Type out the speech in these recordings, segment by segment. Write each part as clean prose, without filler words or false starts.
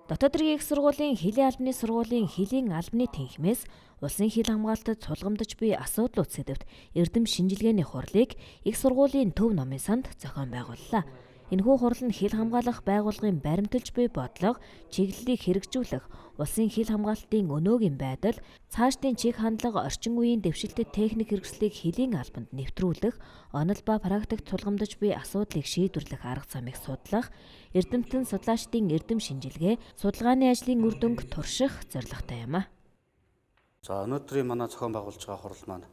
Дотоод хэргийн их сургуулийн Хэлийн албаны сургуулийн Хэлийн албаны тэнхимээс улсын хил хамгаалтад тулгамдж буй асуудлууд сэдвт эрдэм шинжилгээний хурлыг их сургуулийн төв номын санд зохион байгууллаа. Энэхүү хурал нь хил хамгаалах байгууллагын баримталж буй бодлого, чиглэлийг хэрэгжүүлэх, улсын хил хамгаалтын өнөөгийн байдал, цаашдын чиг хандлага, орчин үеийн дэвшилтэт техник хэрэгслийг Хэлийн албанд нэвтрүүлэх, онол ба практикт тулгамдж буй асуудлыг шийдвэрлэх арга замыг судлах, эрдэмтэн судлаачдын эрдэм шинжилгээ, судалгааны ажлын үр дүнг турших зорилготой юм а. За өнөөдрийн манай зохион байгуулж байгаа хурал маань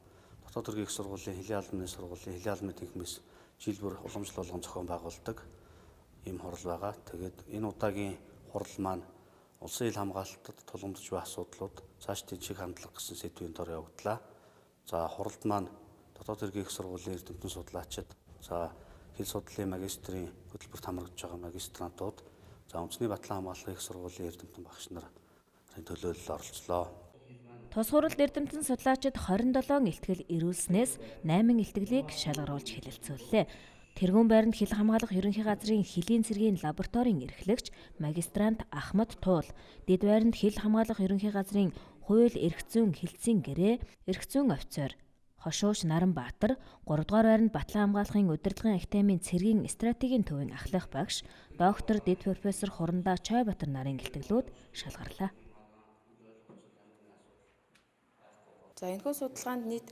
дотоод хэргийн их сургуулийн Хэлийн албаны сургуулийн Хэлийн албаны тэнхимээс жил бүр уламжлал болгон зохион байгуулдаг ийм хурал байгаа. Тэгээд энэ удаагийн хурал маань улсын хил хамгаалтад тулгамдж буй асуудлууд цаашдын чиг хандлага гэсэн сэдвийн дор явагдлаа. За хуралд маань дотоод хэргийн их сургуулийн эрдэмтэн судлаачид, за хил судлалын магистрийн хөтөлбөрт хамрагдж байгаа магистрантууд, за үндэсний батлан хамгааллын их сургуулийн эрдэмтэн багш нарын төлөөлөл оролцлоо. Тус хуралд эрдэмтэн судлаачид 27 илтгэл ирүүлснээс 8 илтгэлийг шалгаруулж хэлэлцүүллээ. Тэргүүн байранд хил хамгаалах ерөнхий газрын Хэлийн цэргийн лабораторийн эрхлэгч магистрант Ахмад Туул, дэд байранд хил хамгаалах ерөнхий газрын хууль эрх зүйн хэлтсийн гэрээ эрх зүйн офицер Хошууш Наранбаатар, 3 дугаар байранд Батлан хамгаалахын удирдлагын академийн цэргийн стратегийн төвийн ахлах багш доктор дэд профессор Хурандаа Чойбатар нарын илтгэлүүд шалгарлаа. За энэхүү судалгаанд нийт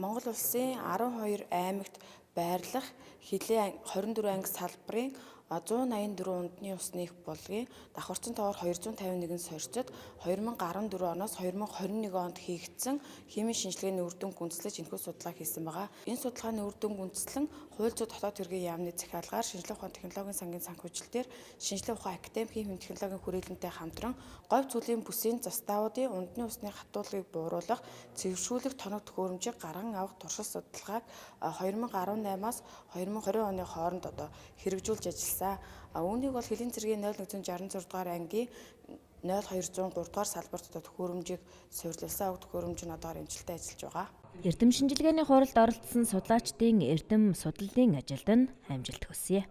Монгол улсын 12 аймагт байрлах Хэлийн 24 анги салбарын 184 унтны усны их булгийн давхарцсан тоогоор 251 сорьцод 2014 оноос 2021 онд хийгдсэн химийн шинжилгээний үр дүнг үндэслэж энэхүү судалгаа хийсэн байгаа. Энэ судалгааны үр дүнг үндэслэн хууль зүйн дотоод хэргийн яамны захиалгаар шинжилгээ ухааны технологийн сангийн санхүүжилтээр шинжилгээ ухааны академик химийн технологийн хүрээлэнтэй хамтран говь зүйлийн бүсийн застаудын унтны усны хатуулгыг бууруулах, цэвэршүүлэх тоног төхөөрөмжийг гарган авах туршилт судалгааг 2018-аас 2020 оны хооронд хэрэгжүүлж ажилласан. Үүнийг бол Хэлийн цэргийн 0166 дугаар ангийн 0203 дугаар салбарт төхөөрөмжийг суйрлуулсан. Төхөөрөмж нь одоор эмчилтэй ажиллаж байгаа. Эрдэм шинжилгээний хуралд оролцсон судлаачдын эрдэм судлалын ажилд нь амжилт хүсье.